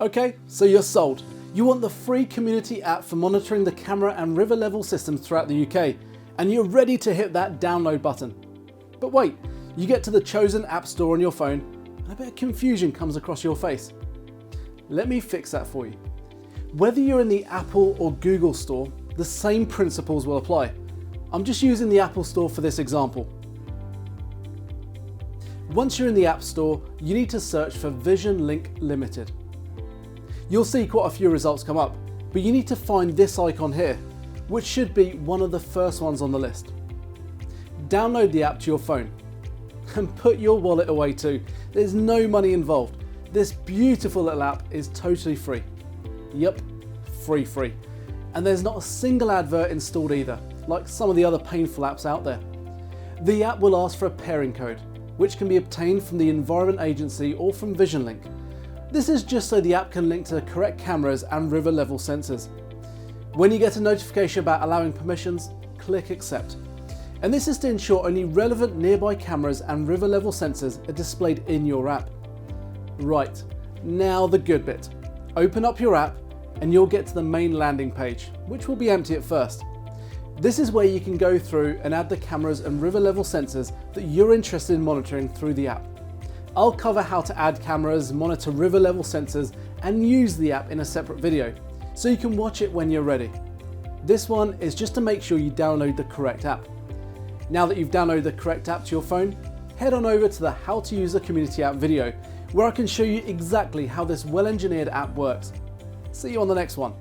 Okay, so you're sold. You want the free community app for monitoring the camera and river level systems throughout the UK, and you're ready to hit that download button. But wait, you get to the chosen app store on your phone, and a bit of confusion comes across your face. Let me fix that for you. Whether you're in the Apple or Google store, the same principles will apply. I'm just using the Apple store for this example. Once you're in the App Store, you need to search for Vision Link Limited. You'll see quite a few results come up, but you need to find this icon here, which should be one of the first ones on the list. Download the app to your phone and put your wallet away too. There's no money involved. This beautiful little app is totally free. Yep, free. And there's not a single advert installed either, like some of the other painful apps out there. The app will ask for a pairing code, which can be obtained from the Environment Agency or from VisionLink. This is just so the app can link to the correct cameras and river level sensors. When you get a notification about allowing permissions, click accept. And this is to ensure only relevant nearby cameras and river level sensors are displayed in your app. Right, now the good bit. Open up your app and you'll get to the main landing page, which will be empty at first. This is where you can go through and add the cameras and river level sensors that you're interested in monitoring through the app. I'll cover how to add cameras, monitor river level sensors, and use the app in a separate video, so you can watch it when you're ready. This one is just to make sure you download the correct app. Now that you've downloaded the correct app to your phone, head on over to the How to Use a Community App video, where I can show you exactly how this well-engineered app works. See you on the next one.